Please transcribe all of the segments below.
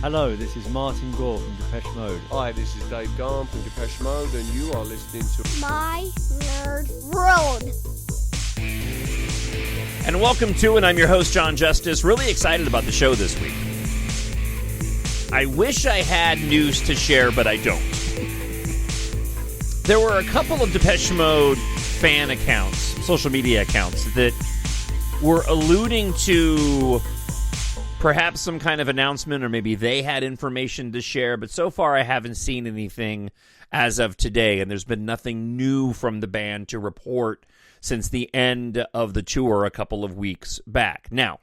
Hello, this is Martin Gore from Depeche Mode. Hi, this is Dave Gahan from Depeche Mode, and you are listening to My Nerd World. And welcome to, and I'm your host, Jon Justice. Really excited about the show this week. I wish I had news to share, but I don't. There were a couple of Depeche Mode fan accounts, social media accounts, that were alluding to perhaps some kind of announcement, or maybe they had information to share, but so far I haven't seen anything as of today, and there's been nothing new from the band to report since the end of the tour a couple of weeks back. Now,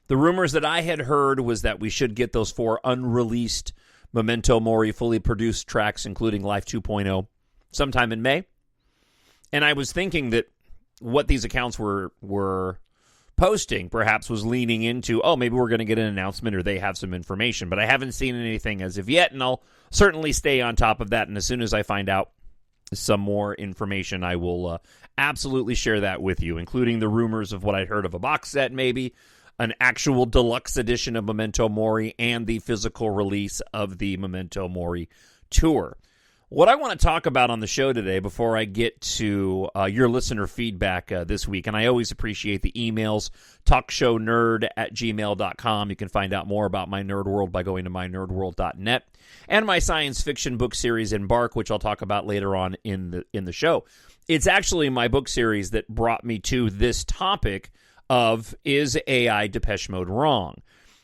the rumors that I had heard was that we should get those 4 unreleased Memento Mori fully produced tracks, including Life 2.0, sometime in May. And I was thinking that what these accounts were posting perhaps was leaning into, oh, maybe we're going to get an announcement or they have some information, but I haven't seen anything as of yet, and I'll certainly stay on top of that, and as soon as I find out some more information, I will absolutely share that with you, including the rumors of what I'd heard of a box set, maybe an actual deluxe edition of Memento Mori, and the physical release of the Memento Mori tour. What I want to talk about on the show today, before I get to your listener feedback this week, and I always appreciate the emails, TalkShowNerd@gmail.com. You can find out more about my nerd world by going to mynerdworld.net, and my science fiction book series, EMBARK, which I'll talk about later on in the show. It's actually my book series that brought me to this topic of, is AI Depeche Mode wrong?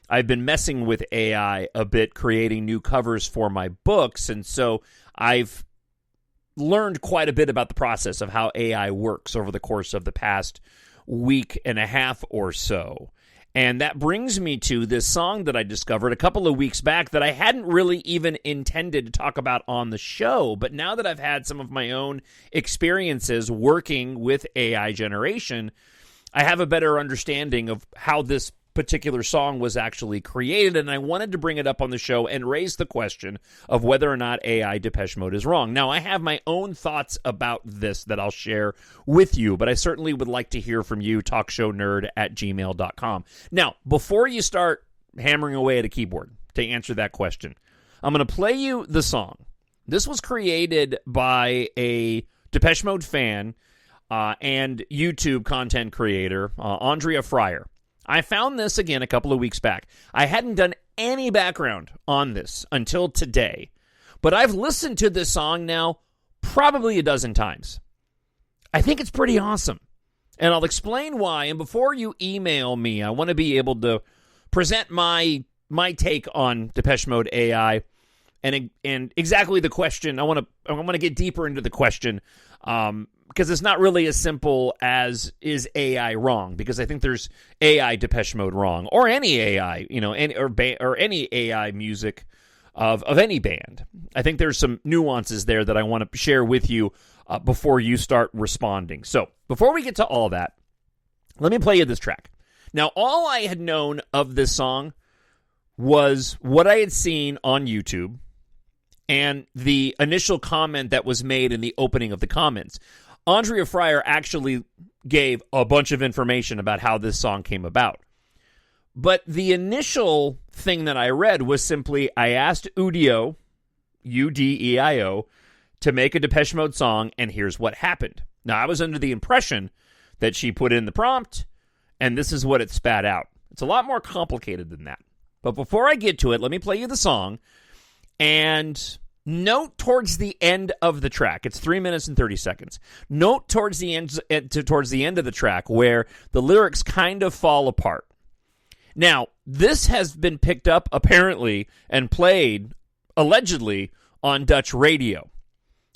I've been messing with AI a bit, creating new covers for my books, and so I've learned quite a bit about the process of how AI works over the course of the past week and a half or so. And that brings me to this song that I discovered a couple of weeks back that I hadn't really even intended to talk about on the show. But now that I've had some of my own experiences working with AI generation, I have a better understanding of how this particular song was actually created, and I wanted to bring it up on the show and raise the question of whether or not AI Depeche Mode is wrong. Now, I have my own thoughts about this that I'll share with you, but I certainly would like to hear from you, talkshownerd@gmail.com. Now, before you start hammering away at a keyboard to answer that question, I'm going to play you the song. This was created by a Depeche Mode fan and YouTube content creator, Andrea Fryer. I found this, again, a couple of weeks back. I hadn't done any background on this until today, but I've listened to this song now probably a dozen times. I think it's pretty awesome, and I'll explain why. And before you email me, I want to be able to present my take on Depeche Mode AI and exactly the question. I want to get deeper into the question, because it's not really as simple as, is AI wrong? Because I think there's AI Depeche Mode wrong, or any AI, or any AI music of any band. I think there's some nuances there that I want to share with you before you start responding. So before we get to all that, let me play you this track. Now, all I had known of this song was what I had seen on YouTube and the initial comment that was made in the opening of the comments. Andrea Fryer actually gave a bunch of information about how this song came about. But the initial thing that I read was simply, I asked Udio, Udeio, to make a Depeche Mode song, and here's what happened. Now, I was under the impression that she put in the prompt, and this is what it spat out. It's a lot more complicated than that. But before I get to it, let me play you the song, and note towards the end of the track, it's 3 minutes and 30 seconds. Note towards the end of the track where the lyrics kind of fall apart. Now, this has been picked up apparently and played allegedly on Dutch radio.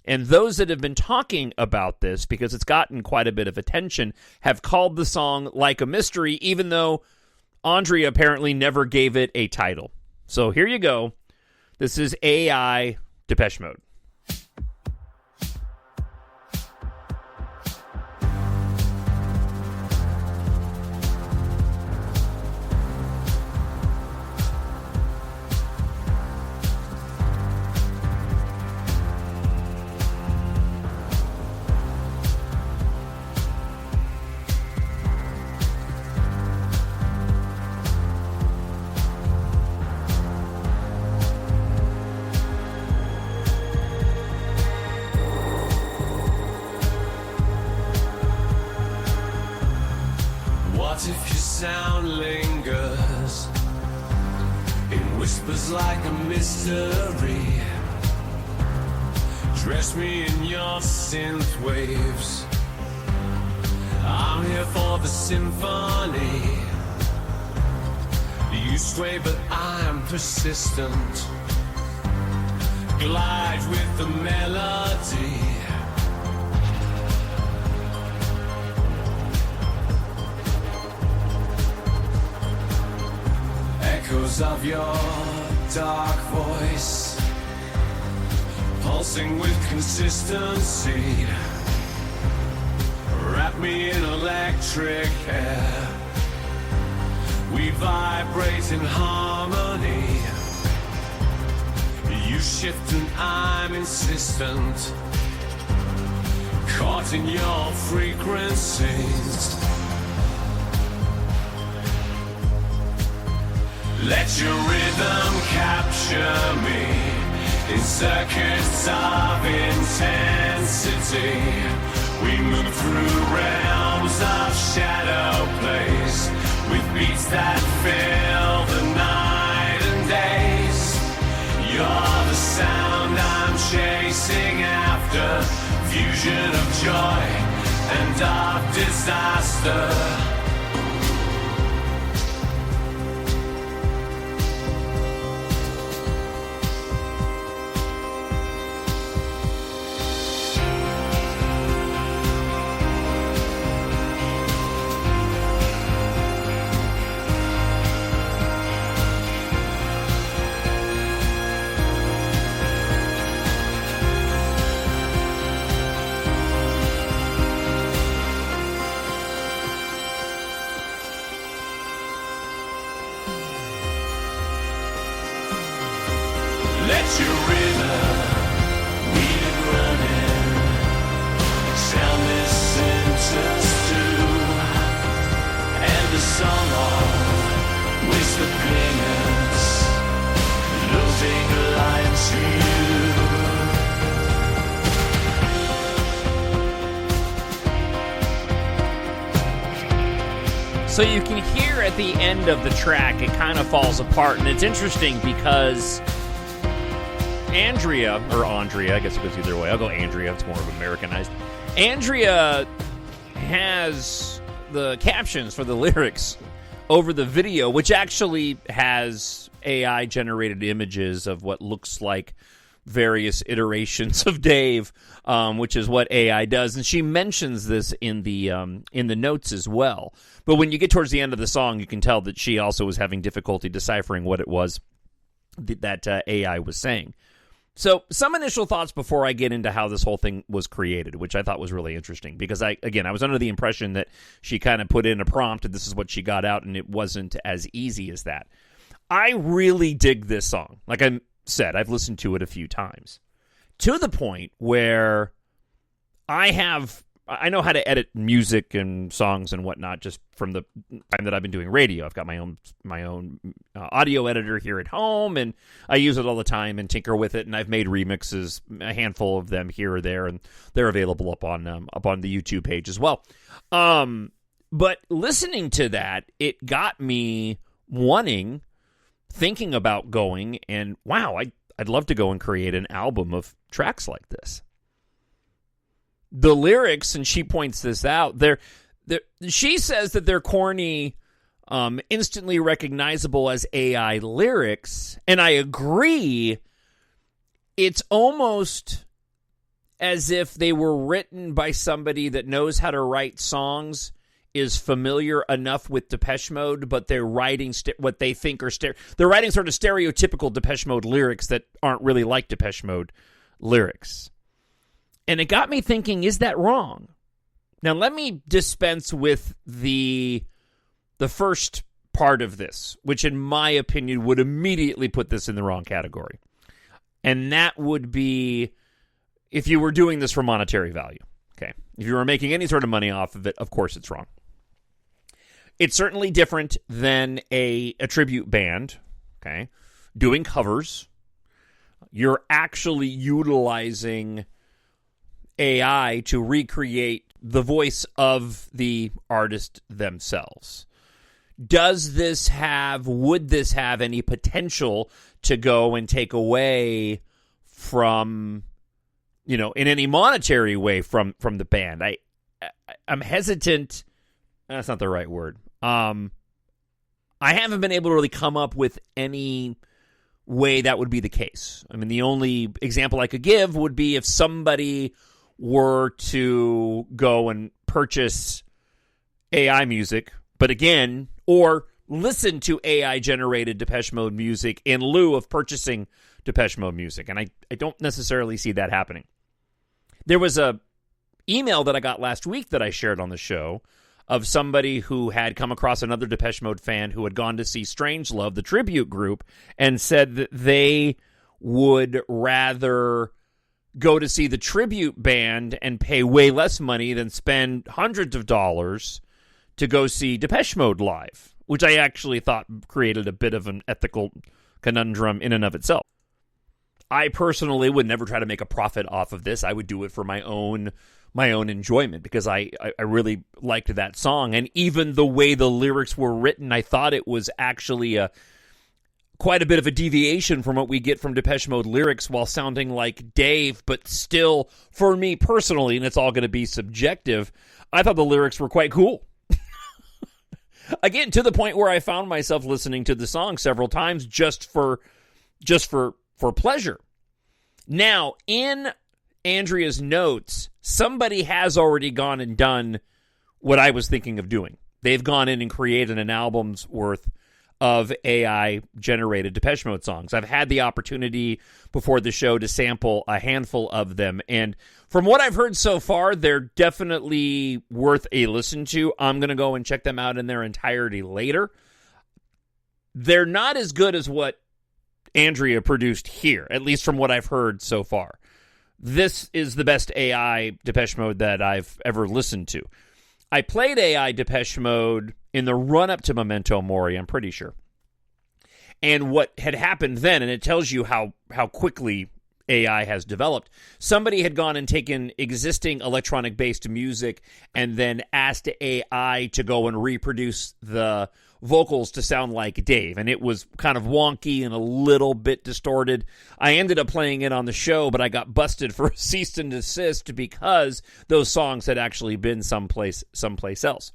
And those that have been talking about this, because it's gotten quite a bit of attention, have called the song Like a Mystery, even though Andrea apparently never gave it a title. So here you go. This is AI Depeche Mode. What if your sound lingers? It whispers like a mystery. Dress me in your synth waves. I'm here for the symphony. You sway, but I'm persistent. Glide with the melody. Echoes of your dark voice, pulsing with consistency. Wrap me in electric hair. We vibrate in harmony. You shift and I'm insistent. Caught in your frequencies. Let your rhythm capture me in circuits of intensity. We move through realms of shadow plays with beats that fill the night and days. You're the sound I'm chasing after, fusion of joy and of disaster. Let your rhythm weed and running. Sound this enters too. And the song of whisper peanuts, losing light to you. So you can hear at the end of the track, it kind of falls apart. And it's interesting because Andrea, I guess it goes either way. I'll go Andrea. It's more of Americanized. Andrea has the captions for the lyrics over the video, which actually has AI-generated images of what looks like various iterations of Dave, which is what AI does. And she mentions this in the notes as well. But when you get towards the end of the song, you can tell that she also was having difficulty deciphering what it was that AI was saying. So some initial thoughts before I get into how this whole thing was created, which I thought was really interesting, because I was under the impression that she kind of put in a prompt and this is what she got out, and it wasn't as easy as that. I really dig this song. Like I said, I've listened to it a few times, to the point where I know how to edit music and songs and whatnot just from the time that I've been doing radio. I've got my own audio editor here at home, and I use it all the time and tinker with it. And I've made remixes, a handful of them here or there, and they're available up on the YouTube page as well. But listening to that, it got me thinking about going, and wow, I'd love to go and create an album of tracks like this. The lyrics, and she points this out, she says that they're corny, instantly recognizable as AI lyrics, and I agree. It's almost as if they were written by somebody that knows how to write songs, is familiar enough with Depeche Mode, but they're writing what they think are they're writing sort of stereotypical Depeche Mode lyrics that aren't really like Depeche Mode lyrics. And it got me thinking, is that wrong? Now, let me dispense with the first part of this, which in my opinion would immediately put this in the wrong category. And that would be if you were doing this for monetary value. Okay. If you were making any sort of money off of it, of course it's wrong. It's certainly different than a tribute band, okay, doing covers. You're actually utilizing AI to recreate the voice of the artist themselves. Would this have any potential to go and take away from, in any monetary way from the band? I'm hesitant. That's not the right word. I haven't been able to really come up with any way that would be the case. I mean, the only example I could give would be if somebody were to go and purchase AI music, but again, or listen to AI-generated Depeche Mode music in lieu of purchasing Depeche Mode music, and I don't necessarily see that happening. There was a email that I got last week that I shared on the show of somebody who had come across another Depeche Mode fan who had gone to see Strangelove, the tribute group, and said that they would rather go to see the tribute band and pay way less money than spend hundreds of dollars to go see Depeche Mode live, which I actually thought created a bit of an ethical conundrum in and of itself. I personally would never try to make a profit off of this. I would do it for my own enjoyment because I really liked that song. And even the way the lyrics were written, I thought it was actually quite a bit of a deviation from what we get from Depeche Mode lyrics while sounding like Dave, but still, for me personally, and it's all going to be subjective, I thought the lyrics were quite cool. Again, to the point where I found myself listening to the song several times just for pleasure. Now, in Andrea's notes, somebody has already gone and done what I was thinking of doing. They've gone in and created an album's worth of AI-generated Depeche Mode songs. I've had the opportunity before the show to sample a handful of them, and from what I've heard so far, they're definitely worth a listen to. I'm going to go and check them out in their entirety later. They're not as good as what Andrea produced here, at least from what I've heard so far. This is the best AI Depeche Mode that I've ever listened to. I played AI Depeche Mode in the run-up to Memento Mori, I'm pretty sure. And what had happened then, and it tells you how quickly AI has developed, somebody had gone and taken existing electronic-based music and then asked AI to go and reproduce the vocals to sound like Dave, and it was kind of wonky and a little bit distorted. I ended up playing it on the show, but I got busted for a cease and desist because those songs had actually been someplace else.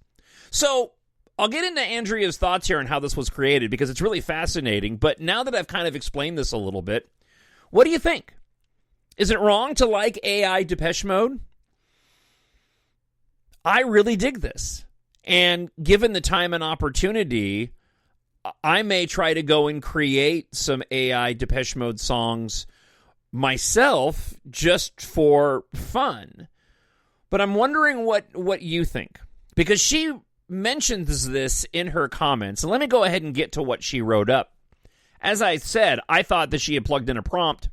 So I'll get into Andrea's thoughts here on how this was created because it's really fascinating, but now that I've kind of explained this a little bit, what do you think? Is it wrong to like AI Depeche Mode? I really dig this. And given the time and opportunity, I may try to go and create some AI Depeche Mode songs myself just for fun. But I'm wondering what you think. Because she mentions this in her comments. And let me go ahead and get to what she wrote up. As I said, I thought that she had plugged in a prompt,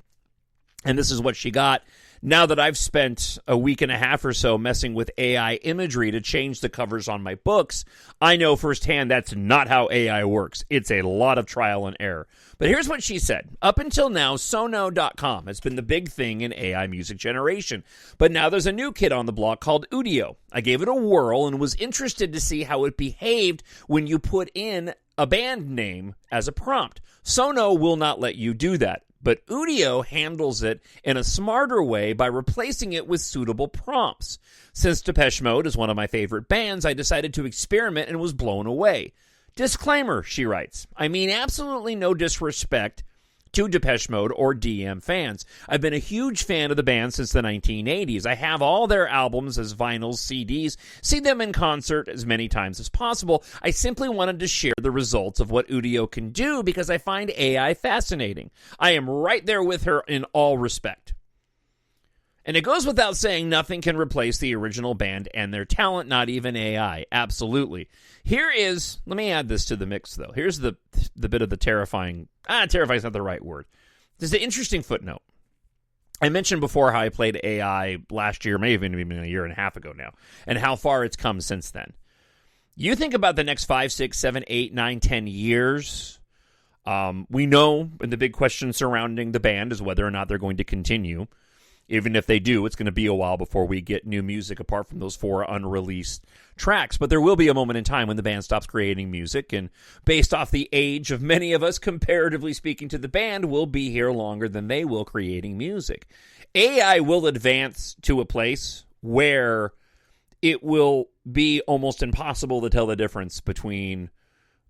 and this is what she got. Now that I've spent a week and a half or so messing with AI imagery to change the covers on my books, I know firsthand that's not how AI works. It's a lot of trial and error. But here's what she said. Up until now, Sono.com has been the big thing in AI music generation. But now there's a new kid on the block called Udio. I gave it a whirl and was interested to see how it behaved when you put in a band name as a prompt. Sono will not let you do that. But Udio handles it in a smarter way by replacing it with suitable prompts. Since Depeche Mode is one of my favorite bands, I decided to experiment and was blown away. Disclaimer, she writes, I mean absolutely no disrespect to Depeche Mode or DM fans. I've been a huge fan of the band since the 1980s. I have all their albums as vinyls, CDs, see them in concert as many times as possible. I simply wanted to share the results of what Udio can do because I find AI fascinating. I am right there with her in all respect. And it goes without saying nothing can replace the original band and their talent, not even AI. Absolutely. Here is, let me add this to the mix, though. Here's the bit of the terrifying is not the right word. There's an interesting footnote. I mentioned before how I played AI last year, maybe even a year and a half ago now, and how far it's come since then. You think about the next 5, 6, 7, 8, 9, 10 years. We know, and the big question surrounding the band is whether or not they're going to continue. Even if they do, it's going to be a while before we get new music apart from those 4 unreleased tracks. But there will be a moment in time when the band stops creating music, and based off the age of many of us, comparatively speaking to the band, we'll be here longer than they will creating music. AI will advance to a place where it will be almost impossible to tell the difference between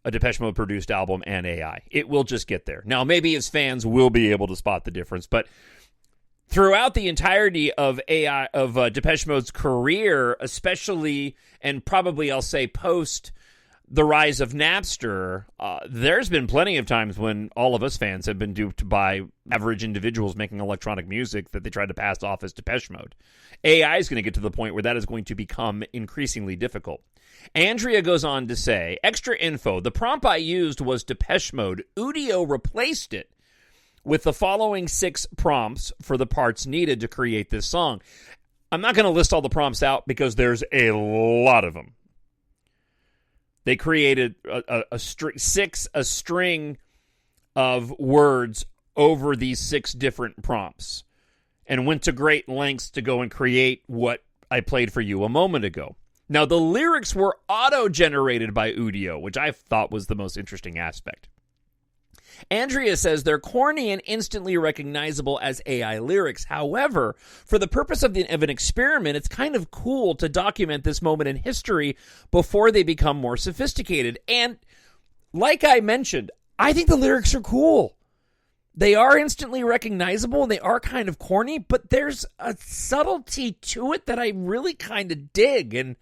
a Depeche Mode produced album and AI. It will just get there. Now, maybe as fans, we'll be able to spot the difference, but throughout the entirety of Depeche Mode's career, especially, and probably I'll say post the rise of Napster, there's been plenty of times when all of us fans have been duped by average individuals making electronic music that they tried to pass off as Depeche Mode. AI is going to get to the point where that is going to become increasingly difficult. Andrea goes on to say, extra info, the prompt I used was Depeche Mode. Udio replaced it with the following 6 prompts for the parts needed to create this song. I'm not going to list all the prompts out because there's a lot of them. They created a string of words over these 6 different prompts and went to great lengths to go and create what I played for you a moment ago. Now, the lyrics were auto-generated by Udio, which I thought was the most interesting aspect. Andrea says they're corny and instantly recognizable as AI lyrics. However, for the purpose of an experiment, it's kind of cool to document this moment in history before they become more sophisticated. And like I mentioned, I think the lyrics are cool. They are instantly recognizable and they are kind of corny, but there's a subtlety to it that I really kind of dig. And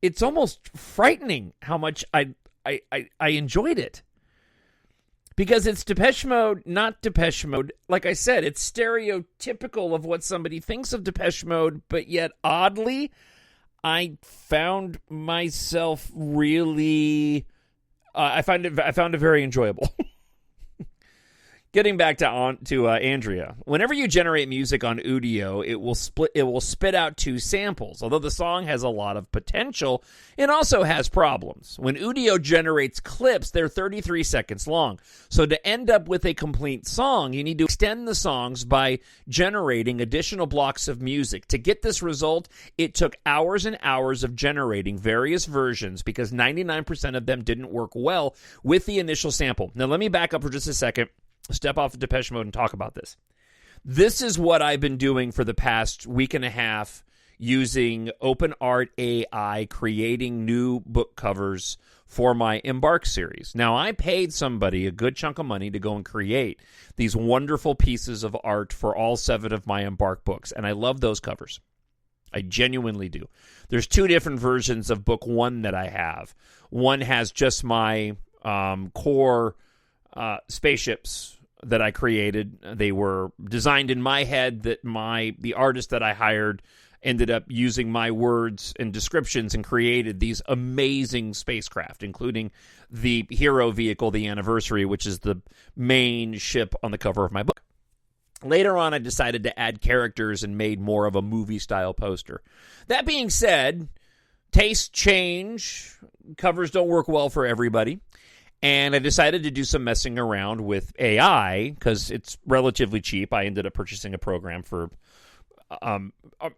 it's almost frightening how much I enjoyed it. Because it's Depeche Mode, not Depeche Mode. Like I said, it's stereotypical of what somebody thinks of Depeche Mode, but yet oddly, I found myself really, I found it very enjoyable. Getting back to Andrea, whenever you generate music on Udio, it will spit out 2 samples. Although the song has a lot of potential, it also has problems. When Udio generates clips, they're 33 seconds long. So to end up with a complete song, you need to extend the songs by generating additional blocks of music. To get this result, it took hours and hours of generating various versions because 99% of them didn't work well with the initial sample. Now let me back up for just a second. Step off of Depeche Mode and talk about this. This is what I've been doing for the past week and a half using OpenArt AI, creating new book covers for my EMBARK series. Now, I paid somebody a good chunk of money to go and create these wonderful pieces of art for all 7 of my EMBARK books, and I love those covers. I genuinely do. There's 2 different versions of book 1 that I have. One has just my core spaceships that I created. They were designed in my head that the artist that I hired ended up using my words and descriptions and created these amazing spacecraft, including the hero vehicle, the Anniversary, which is the main ship on the cover of my book. Later on, I decided to add characters and made more of a movie-style poster. That being said, tastes change. Covers don't work well for everybody. And I decided to do some messing around with AI because it's relatively cheap. I ended up purchasing a program for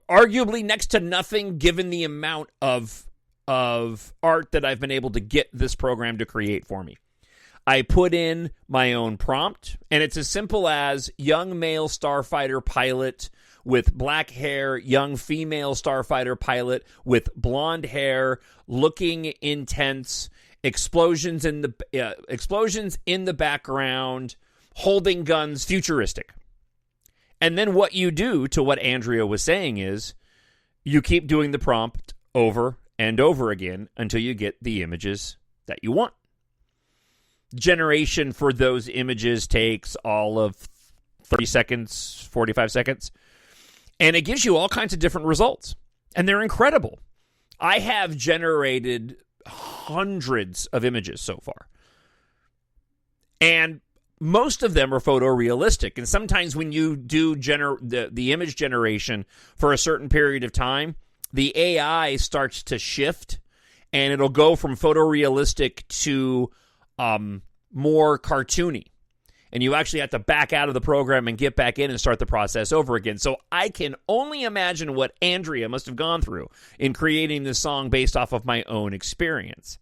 arguably next to nothing given the amount of art that I've been able to get this program to create for me. I put in my own prompt, and it's as simple as young male starfighter pilot with black hair, young female starfighter pilot with blonde hair, looking intense, explosions in the background, holding guns, futuristic. And then what you do, to what Andrea was saying, is you keep doing the prompt over and over again until you get the images that you want. Generation for those images takes all of 30 seconds, 45 seconds, and it gives you all kinds of different results. And they're incredible. I have generated hundreds of images so far. And most of them are photorealistic. And sometimes when you do the image generation for a certain period of time, the AI starts to shift, and it'll go from photorealistic to more cartoony. and you actually have to back out of the program and get back in and start the process over again. So I can only imagine what Andrea must have gone through in creating this song based off of my own experience.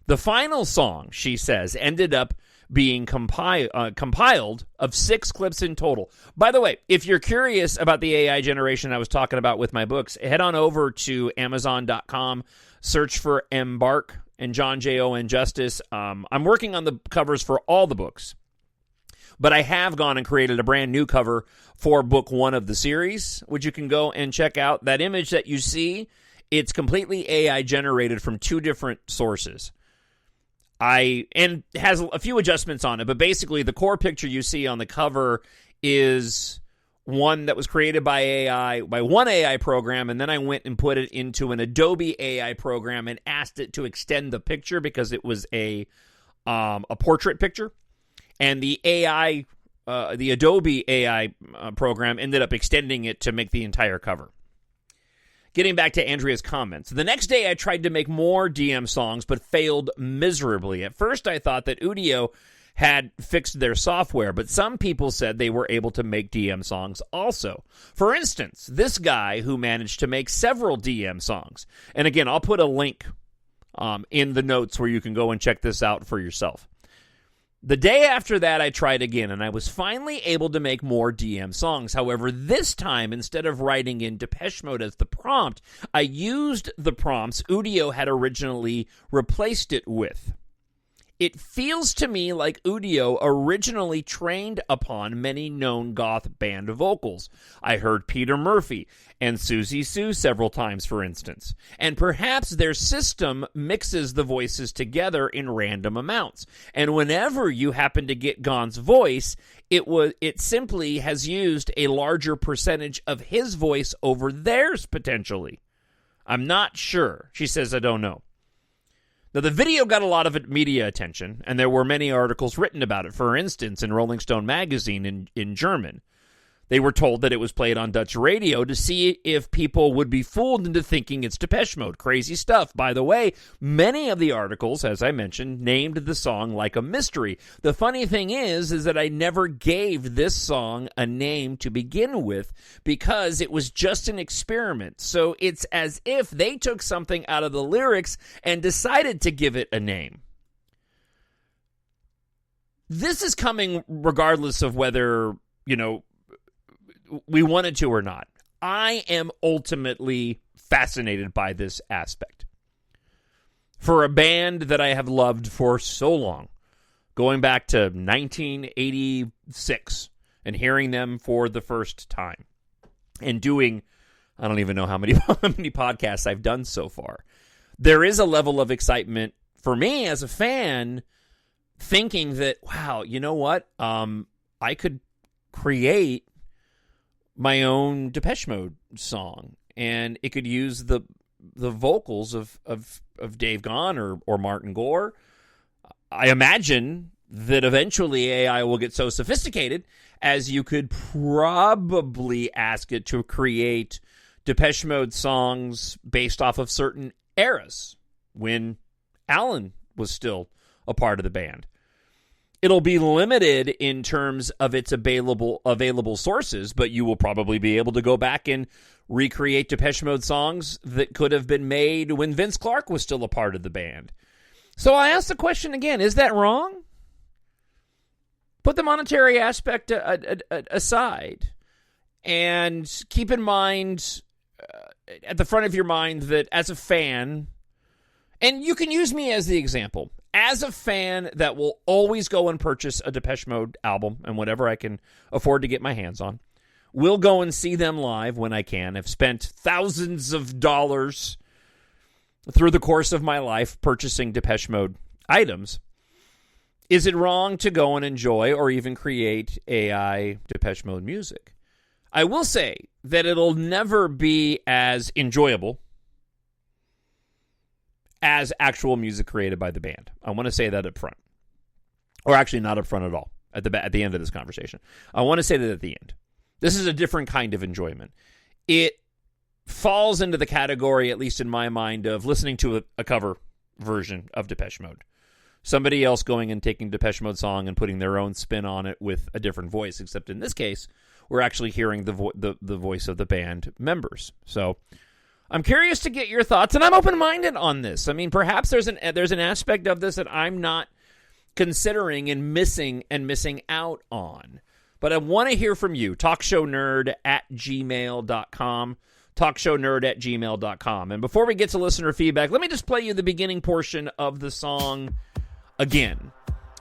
The final song, she says, ended up being compiled of 6 clips in total. By the way, if you're curious about the AI generation I was talking about with my books, head on over to Amazon.com, search for EMBARK and Jon Justice. I'm working on the covers for all the books, but I have gone and created a brand new cover for book 1 of the series, which you can go and check out. That image that you see, it's completely AI generated from 2 different sources. And has a few adjustments on it, but basically the core picture you see on the cover is one that was created by AI, by one AI program, and then I went and put it into an Adobe AI program and asked it to extend the picture because it was a portrait picture, and the Adobe AI program ended up extending it to make the entire cover. Getting back to Andrea's comments. The next day I tried to make more DM songs, but failed miserably. At first I thought that Udio had fixed their software, but some people said they were able to make DM songs also. For instance, this guy who managed to make several DM songs. And again, I'll put a link in the notes where you can go and check this out for yourself. The day after that, I tried again, and I was finally able to make more DM songs. However, this time, instead of writing in Depeche Mode as the prompt, I used the prompts Udio had originally replaced it with. It feels to me like Udio originally trained upon many known goth band vocals. I heard Peter Murphy and Susie Sue several times, for instance. And perhaps their system mixes the voices together in random amounts. And whenever you happen to get Gahan's voice, it simply has used a larger percentage of his voice over theirs, potentially. I'm not sure. She says, I don't know. Now, the video got a lot of media attention, and there were many articles written about it. For instance, in Rolling Stone magazine in German. They were told that it was played on Dutch radio to see if people would be fooled into thinking it's Depeche Mode. Crazy stuff. By the way, many of the articles, as I mentioned, named the song Like a Mystery. The funny thing is that I never gave this song a name to begin with because it was just an experiment. So it's as if they took something out of the lyrics and decided to give it a name. This is coming regardless of whether, we wanted to or not. I am ultimately fascinated by this aspect. For a band that I have loved for so long, going back to 1986 and hearing them for the first time and doing, I don't even know how many podcasts I've done so far. There is a level of excitement for me as a fan thinking that, wow, you know what? I could create my own Depeche Mode song, and it could use the vocals of Dave Gahan or Martin Gore. I imagine that eventually AI will get so sophisticated as you could probably ask it to create Depeche Mode songs based off of certain eras when Alan was still a part of the band. It'll be limited in terms of its available sources, but you will probably be able to go back and recreate Depeche Mode songs that could have been made when Vince Clarke was still a part of the band. So I ask the question again, is that wrong? Put the monetary aspect aside and keep in mind at the front of your mind that as a fan, and you can use me as the example, as a fan that will always go and purchase a Depeche Mode album and whatever I can afford to get my hands on, will go and see them live when I can. I've spent thousands of dollars through the course of my life purchasing Depeche Mode items. Is it wrong to go and enjoy or even create AI Depeche Mode music? I will say that it'll never be as enjoyable as actual music created by the band. I want to say that up front. Or actually not up front at all, at the end of this conversation. I want to say that at the end. This is a different kind of enjoyment. It falls into the category, at least in my mind, of listening to a cover version of Depeche Mode. somebody else going and taking Depeche Mode song and putting their own spin on it with a different voice, except in this case, we're actually hearing the voice of the band members. So I'm curious to get your thoughts, and I'm open-minded on this. I mean, perhaps there's an aspect of this that I'm not considering and missing out on. But I want to hear from you. TalkShowNerd@gmail.com. TalkShowNerd@gmail.com. And before we get to listener feedback, let me just play you the beginning portion of the song again.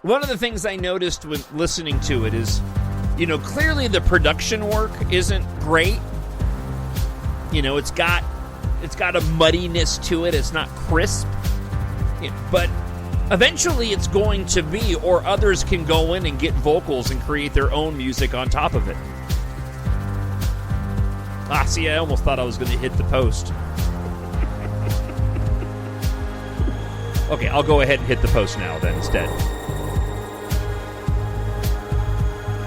One of the things I noticed when listening to it is, clearly the production work isn't great. It's got a muddiness to it. It's not crisp. But eventually it's going to be, or others can go in and get vocals and create their own music on top of it. See, I almost thought I was going to hit the post. Okay, I'll go ahead and hit the post now then instead.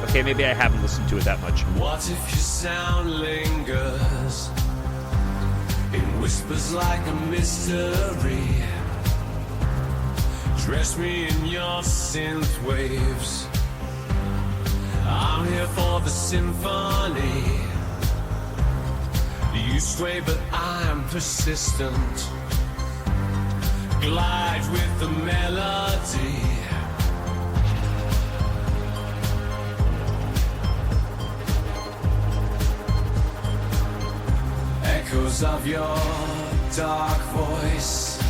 Okay, maybe I haven't listened to it that much. What if your sound lingers? It whispers like a mystery. Dress me in your synth waves. I'm here for the symphony. You sway, but I'm persistent. Glide with the melody. Echoes of your dark voice,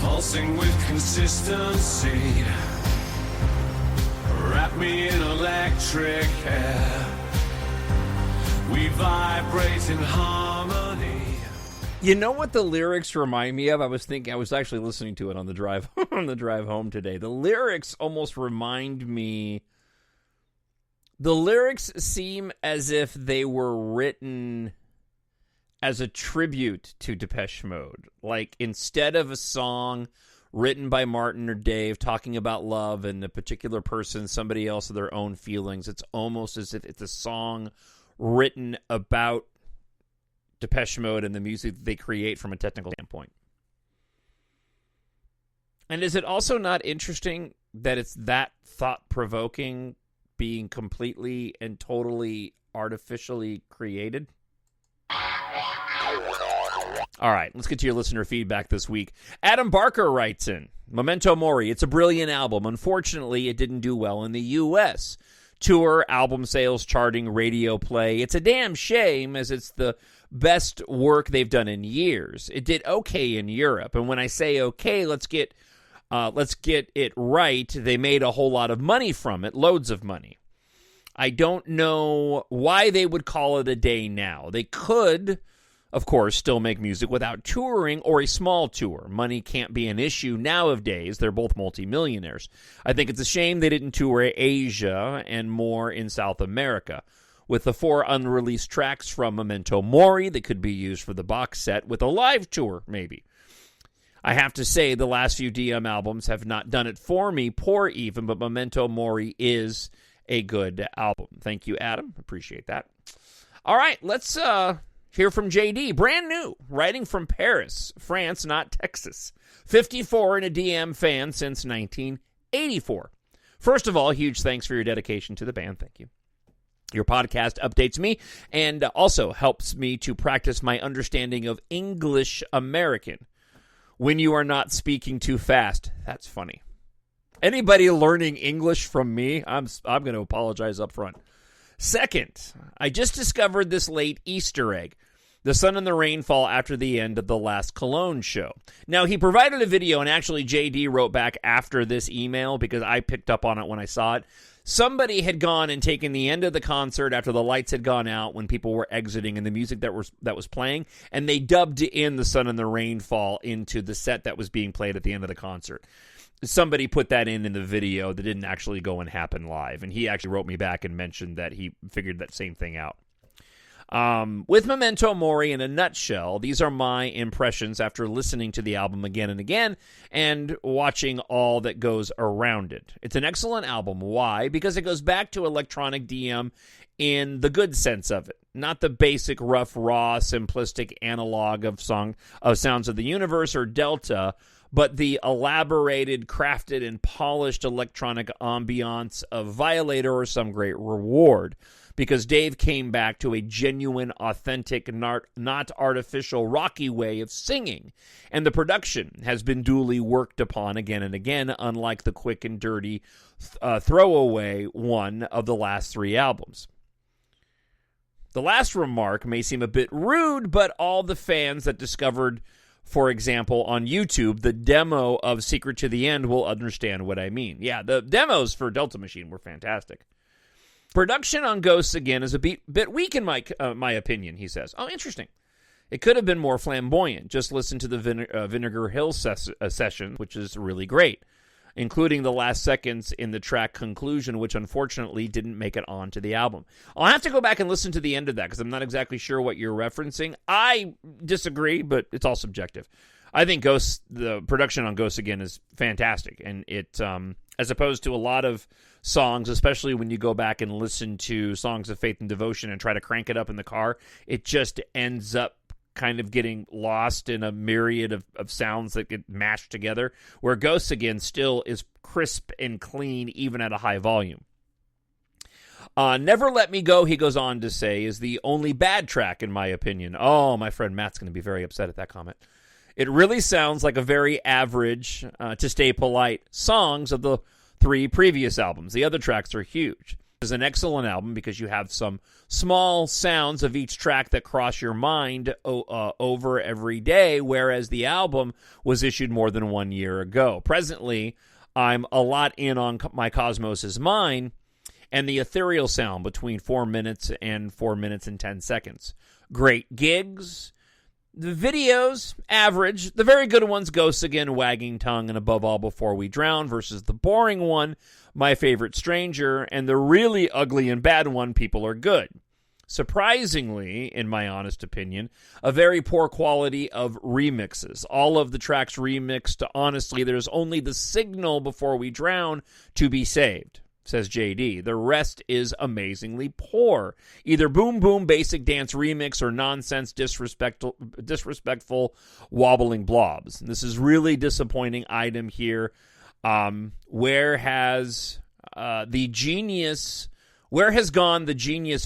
pulsing with consistency. Wrap me in electric air. We vibrate in harmony. You know what the lyrics remind me of? I was actually listening to it on the drive home today. The lyrics almost remind me. The lyrics seem as if they were written as a tribute to Depeche Mode. Like, instead of a song written by Martin or Dave talking about love and a particular person, somebody else, their own feelings, it's almost as if it's a song written about Depeche Mode and the music that they create from a technical standpoint. And is it also not interesting that it's that thought-provoking, being completely and totally artificially created? All right, let's get to your listener feedback this week. Adam Barker writes in, Memento Mori, it's a brilliant album. Unfortunately, it didn't do well in the U.S. Tour, album sales, charting, radio play. It's a damn shame, as it's the best work they've done in years. It did okay in Europe, and when I say okay, let's get it right. They made a whole lot of money from it, loads of money. I don't know why they would call it a day now. They could, of course, still make music without touring or a small tour. Money can't be an issue nowadays. They're both multimillionaires. I think it's a shame they didn't tour Asia and more in South America. With the 4 unreleased tracks from Memento Mori that could be used for the box set with a live tour, maybe. I have to say the last few DM albums have not done it for me, poor even, but Memento Mori is a good album. Thank you, Adam. Appreciate that. All right, let's hear from JD, brand new, writing from Paris, France, not Texas. 54 and a DM fan since 1984. First of all, huge thanks for your dedication to the band. Thank you. Your podcast updates me and also helps me to practice my understanding of English American when you are not speaking too fast. That's funny. Anybody learning English from me, I'm going to apologize up front. Second, I just discovered this late Easter egg. The sun and the rain fall after the end of the last Cologne show. Now, he provided a video, and actually JD wrote back after this email because I picked up on it when I saw it. Somebody had gone and taken the end of the concert after the lights had gone out when people were exiting and the music that was playing, and they dubbed in the sun and the rain fall into the set that was being played at the end of the concert. Somebody put that in the video that didn't actually go and happen live, and he actually wrote me back and mentioned that he figured that same thing out. With Memento Mori in a nutshell, these are my impressions after listening to the album again and again and watching all that goes around it. It's an excellent album. Why? Because it goes back to electronic DM in the good sense of it, not the basic, rough, raw, simplistic analog of Sounds of the Universe or Delta, but the elaborated, crafted, and polished electronic ambiance of Violator or some great reward. Because Dave came back to a genuine, authentic, not artificial, rocky way of singing. And the production has been duly worked upon again and again, unlike the quick and dirty throwaway one of the last 3 albums. The last remark may seem a bit rude, but all the fans that discovered, for example, on YouTube, the demo of Secret to the End will understand what I mean. Yeah, the demos for Delta Machine were fantastic. Production on Ghosts Again is a bit weak in my opinion, he says. Oh, interesting. It could have been more flamboyant. Just listen to the Vinegar Hill session, which is really great, including the last seconds in the track Conclusion, which unfortunately didn't make it onto the album. I'll have to go back and listen to the end of that because I'm not exactly sure what you're referencing. I disagree, but it's all subjective. I think the production on Ghosts Again is fantastic, and it, as opposed to a lot of songs, especially when you go back and listen to Songs of Faith and Devotion and try to crank it up in the car, it just ends up kind of getting lost in a myriad of sounds that get mashed together, where Ghosts Again still is crisp and clean even at a high volume. Never Let Me Go, he goes on to say, is the only bad track in my opinion. Oh, my friend Matt's going to be very upset at that comment. It really sounds like a very average, to stay polite, songs of the 3 previous albums. The other tracks are huge. It's an excellent album because you have some small sounds of each track that cross your mind over every day, whereas the album was issued more than 1 year ago. Presently, I'm a lot in on My Cosmos Is Mine and the ethereal sound between 4 minutes and 4 minutes and 10 seconds. Great gigs. The videos, average. The very good ones, Ghosts Again, Wagging Tongue, and Above All Before We Drown, versus the boring one, My Favorite Stranger, and the really ugly and bad one, People Are Good. Surprisingly, in my honest opinion, a very poor quality of remixes. All of the tracks remixed, honestly, there's only the Signal, Before We Drown, to be saved, says JD. The rest is amazingly poor. Either boom boom basic dance remix or nonsense disrespectful wobbling blobs. And this is really disappointing item here. Where has gone the genius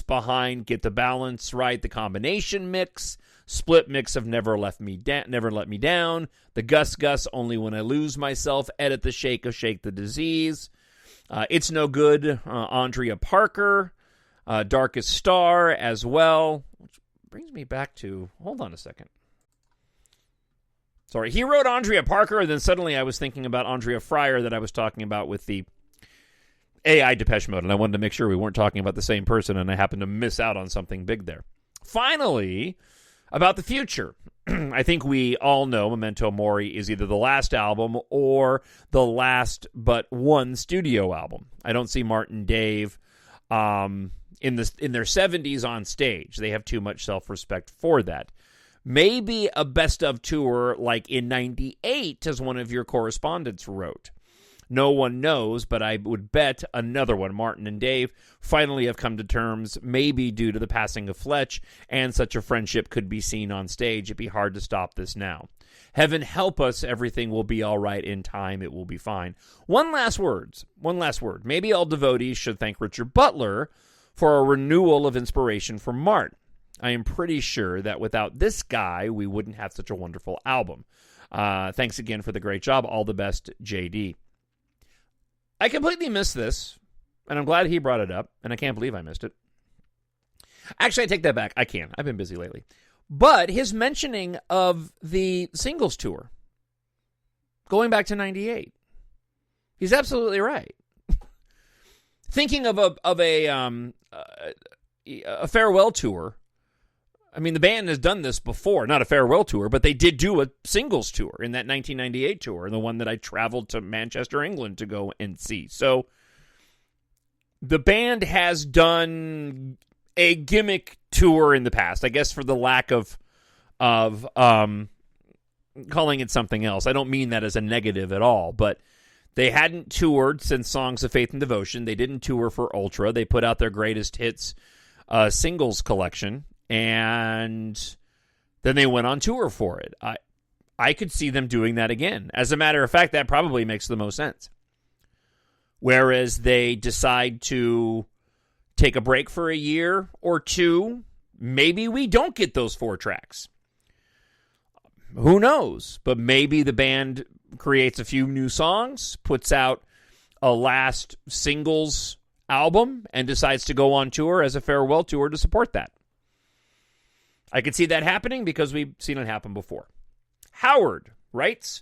behind Get the Balance Right, the combination mix, split mix of Never Let Me Down, the Gus Only When I Lose Myself, edit the Shake of Shake the Disease, It's No Good, Andrea Parker, Darkest Star as well, which brings me back to, hold on a second. Sorry, he wrote Andrea Parker, and then suddenly I was thinking about Andrea Fryer that I was talking about with the AI Depeche Mode, and I wanted to make sure we weren't talking about the same person, and I happened to miss out on something big there. Finally, about the future. I think we all know Memento Mori is either the last album or the last but one studio album. I don't see Martin Dave in their 70s on stage. They have too much self-respect for that. Maybe a best of tour like in 98, as one of your correspondents wrote. No one knows, but I would bet another one. Martin and Dave finally have come to terms, maybe due to the passing of Fletch, and such a friendship could be seen on stage. It'd be hard to stop this now. Heaven help us, everything will be all right in time. It will be fine. One last word. Maybe all devotees should thank Richard Butler for a renewal of inspiration for Mart. I am pretty sure that without this guy, we wouldn't have such a wonderful album. Thanks again for the great job. All the best, JD. I completely missed this, and I'm glad he brought it up, and I can't believe I missed it. Actually, I take that back. I can. I've been busy lately. But his mentioning of the singles tour, going back to 98, he's absolutely right. Thinking of a farewell tour, I mean, the band has done this before, not a farewell tour, but they did do a singles tour in that 1998 tour, the one that I traveled to Manchester, England to go and see. So the band has done a gimmick tour in the past, I guess for the lack of calling it something else. I don't mean that as a negative at all, but they hadn't toured since Songs of Faith and Devotion. They didn't tour for Ultra. They put out their greatest hits singles collection, and then they went on tour for it. I could see them doing that again. As a matter of fact, that probably makes the most sense. Whereas they decide to take a break for a year or two, maybe we don't get those 4 tracks. Who knows? But maybe the band creates a few new songs, puts out a last singles album, and decides to go on tour as a farewell tour to support that. I could see that happening because we've seen it happen before. Howard writes,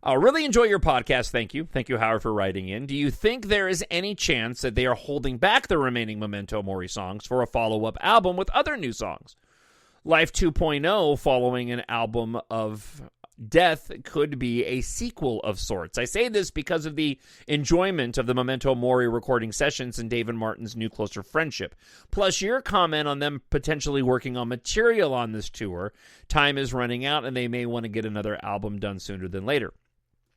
I really enjoy your podcast. Thank you. Thank you, Howard, for writing in. Do you think there is any chance that they are holding back the remaining Memento Mori songs for a follow-up album with other new songs? Life 2.0, following an album of death, could be a sequel of sorts. I say this because of the enjoyment of the Memento Mori recording sessions and Dave and Martin's new closer friendship. Plus your comment on them potentially working on material on this tour. Time is running out and they may want to get another album done sooner than later.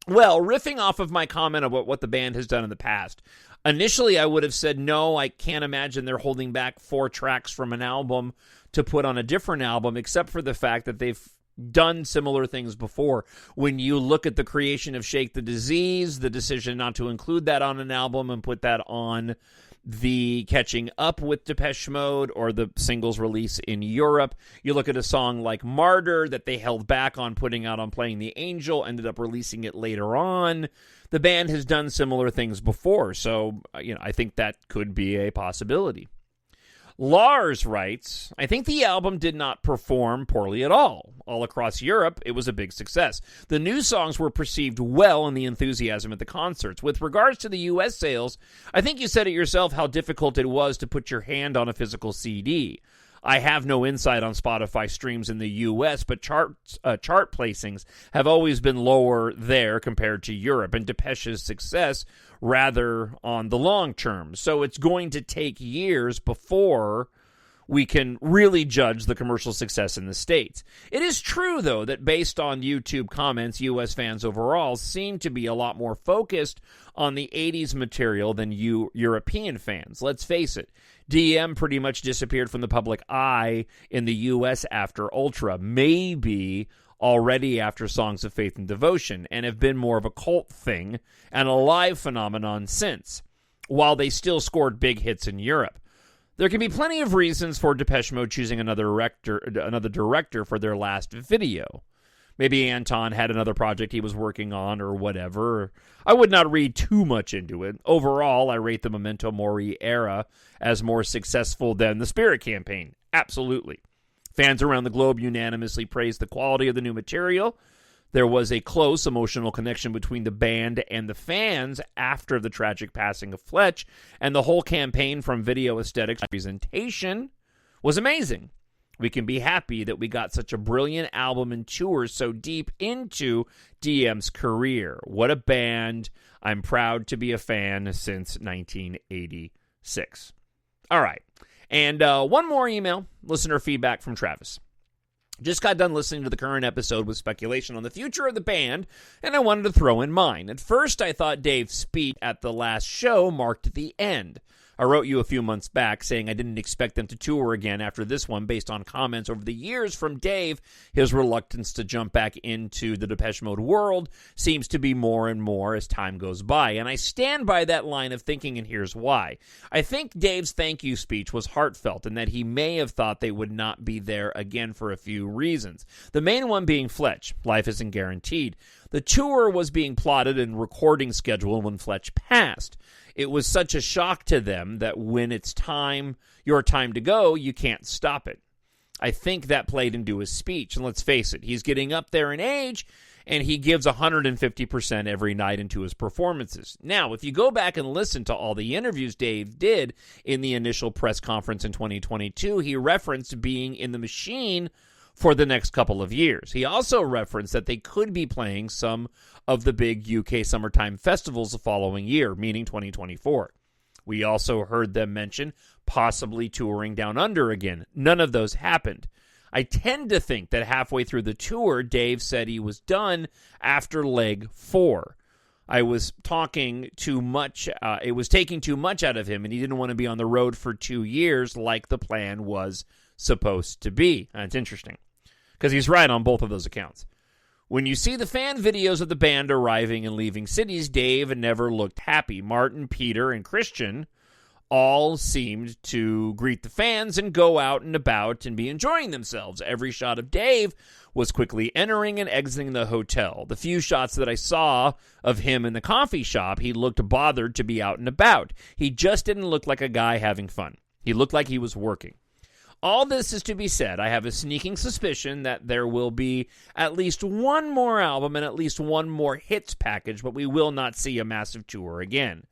Well, riffing off of my comment about what the band has done in the past, initially I would have said, no, I can't imagine they're holding back 4 tracks from an album to put on a different album, except for the fact that they've done similar things before. When you look at the creation of Shake the Disease, the decision not to include that on an album and put that on the Catching Up with Depeche Mode or the singles release in Europe. You look at a song like Martyr that they held back on putting out on Playing the Angel, ended up releasing it later on. The band has done similar things before, so I think that could be a possibility. Lars writes, I think the album did not perform poorly at all. All across Europe, it was a big success. The new songs were perceived well in the enthusiasm at the concerts. With regards to the U.S. sales, I think you said it yourself how difficult it was to put your hand on a physical CD. I have no insight on Spotify streams in the U.S., but chart placings have always been lower there compared to Europe, and Depeche's success rather on the long term. So it's going to take years before we can really judge the commercial success in the States. It is true, though, that based on YouTube comments, U.S. fans overall seem to be a lot more focused on the 80s material than European fans. Let's face it, DM pretty much disappeared from the public eye in the U.S. after Ultra, maybe already after Songs of Faith and Devotion, and have been more of a cult thing and a live phenomenon since, while they still scored big hits in Europe. There can be plenty of reasons for Depeche Mode choosing another director for their last video. Maybe Anton had another project he was working on or whatever. I would not read too much into it. Overall, I rate the Memento Mori era as more successful than the Spirit campaign. Absolutely. Fans around the globe unanimously praised the quality of the new material. There was a close emotional connection between the band and the fans after the tragic passing of Fletch, and the whole campaign from video aesthetics to presentation was amazing. We can be happy that we got such a brilliant album and tour so deep into DM's career. What a band. I'm proud to be a fan since 1986. All right. And one more email, listener feedback from Travis. Just got done listening to the current episode with speculation on the future of the band, and I wanted to throw in mine. At first, I thought Dave's speech at the last show marked the end. I wrote you a few months back saying I didn't expect them to tour again after this one based on comments over the years from Dave. His reluctance to jump back into the Depeche Mode world seems to be more and more as time goes by, and I stand by that line of thinking, and here's why. I think Dave's thank you speech was heartfelt and that he may have thought they would not be there again for a few reasons. The main one being Fletch. Life isn't guaranteed. The tour was being plotted and recording scheduled when Fletch passed. It was such a shock to them that when it's time, your time to go, you can't stop it. I think that played into his speech. And let's face it, he's getting up there in age, and he gives 150% every night into his performances. Now, if you go back and listen to all the interviews Dave did in the initial press conference in 2022, he referenced being in the machine for the next couple of years. He also referenced that they could be playing some of the big UK summertime festivals the following year, meaning 2024. We also heard them mention possibly touring down under again. None of those happened. I tend to think that halfway through the tour, Dave said he was done after leg 4. I was talking too much. It was taking too much out of him, and he didn't want to be on the road for 2 years like the plan was supposed to be. That's interesting, because he's right on both of those accounts. When you see the fan videos of the band arriving and leaving cities, Dave never looked happy. Martin, Peter, and Christian all seemed to greet the fans and go out and about and be enjoying themselves. Every shot of Dave was quickly entering and exiting the hotel. The few shots that I saw of him in the coffee shop, he looked bothered to be out and about. He just didn't look like a guy having fun. He looked like he was working. All this is to be said. I have a sneaking suspicion that there will be at least one more album and at least one more hits package, but we will not see a massive tour again.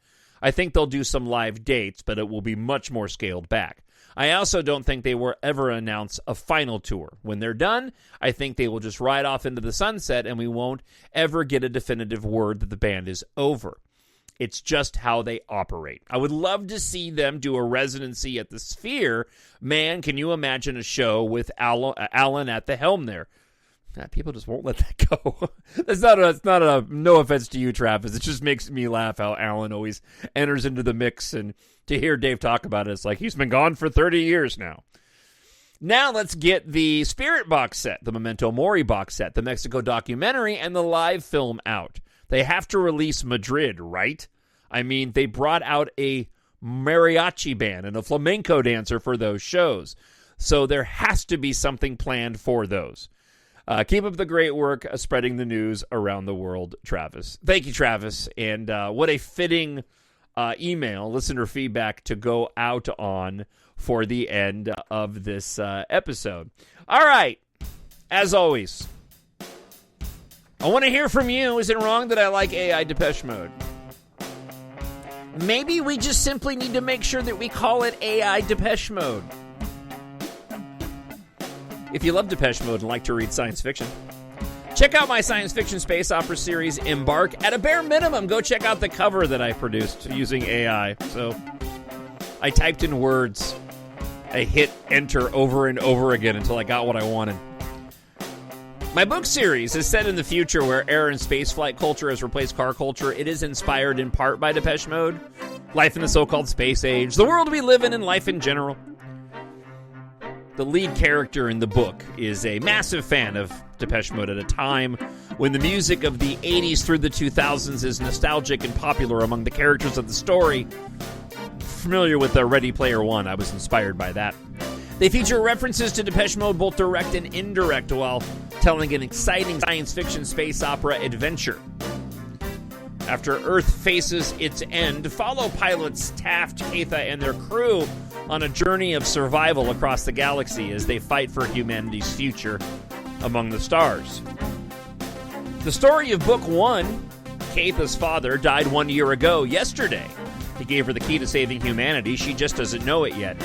I think they'll do some live dates, but it will be much more scaled back. I also don't think they will ever announce a final tour. When they're done, I think they will just ride off into the sunset and we won't ever get a definitive word that the band is over. It's just how they operate. I would love to see them do a residency at the Sphere. Man, can you imagine a show with Alan at the helm there? People just won't let that go. It's not a no offense to you, Travis. It just makes me laugh how Alan always enters into the mix, and to hear Dave talk about it, it's like he's been gone for 30 years now. Now let's get the Spirit box set, the Memento Mori box set, the Mexico documentary, and the live film out. They have to release Madrid, right? I mean, they brought out a mariachi band and a flamenco dancer for those shows. So there has to be something planned for those. Keep up the great work spreading the news around the world, Travis. Thank you, Travis. And what a fitting email, listener feedback to go out on for the end of this episode. All right. As always, I want to hear from you. Is it wrong that I like AI Depeche Mode? Maybe we just simply need to make sure that we call it AI Depeche Mode. If you love Depeche Mode and like to read science fiction, check out my science fiction space opera series, EMBARK. At a bare minimum, go check out the cover that I produced using AI. So I typed in words. I hit enter over and over again until I got what I wanted. My book series is set in the future where air and spaceflight culture has replaced car culture. It is inspired in part by Depeche Mode, life in the so-called space age, the world we live in, and life in general. The lead character in the book is a massive fan of Depeche Mode at a time when the music of the 80s through the 2000s is nostalgic and popular among the characters of the story. Familiar with Ready Player One, I was inspired by that. They feature references to Depeche Mode, both direct and indirect, while telling an exciting science fiction space opera adventure. After Earth faces its end, follow pilots Taft, Keitha, and their crew on a journey of survival across the galaxy as they fight for humanity's future among the stars. The story of Book 1, Keitha's father died 1 year ago yesterday. He gave her the key to saving humanity. She just doesn't know it yet.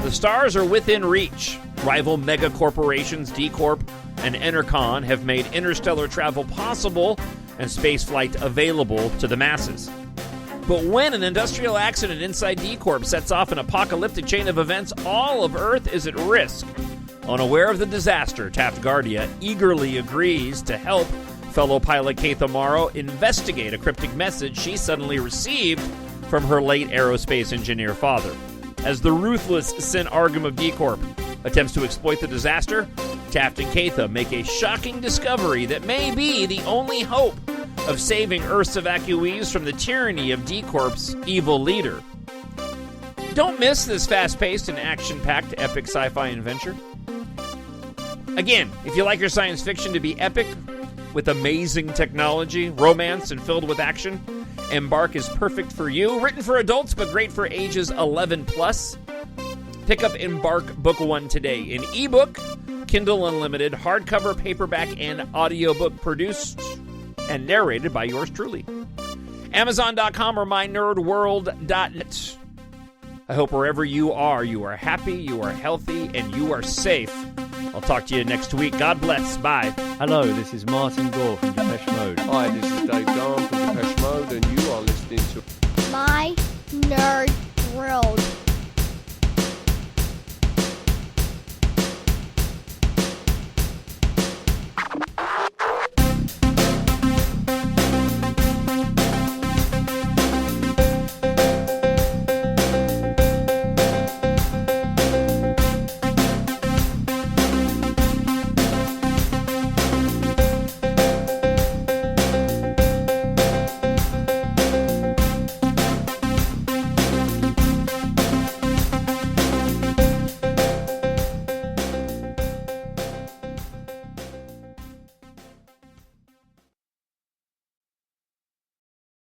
The stars are within reach. Rival mega corporations D Corp and Enercon have made interstellar travel possible and spaceflight available to the masses. But when an industrial accident inside D Corp sets off an apocalyptic chain of events, all of Earth is at risk. Unaware of the disaster, Taft Guardia eagerly agrees to help fellow pilot Keitha Morrow investigate a cryptic message she suddenly received from her late aerospace engineer father. As the ruthless Sin Argum of D Corp attempts to exploit the disaster, Taft and Keitha make a shocking discovery that may be the only hope of saving Earth's evacuees from the tyranny of D Corp's evil leader. Don't miss this fast-paced and action-packed epic sci-fi adventure. Again, if you like your science fiction to be epic, with amazing technology, romance, and filled with action, EMBARK is perfect for you. Written for adults, but great for ages 11 plus. Pick up EMBARK Book 1 today in ebook, Kindle Unlimited, hardcover, paperback, and audiobook, produced and narrated by yours truly. Amazon.com or mynerdworld.net. I hope wherever you are happy, you are healthy, and you are safe. I'll talk to you next week. God bless. Bye. Hello, this is Martin Gore from Depeche Mode. Hi, this is Dave Gahan from Depeche Mode, and you are listening to My Nerd World.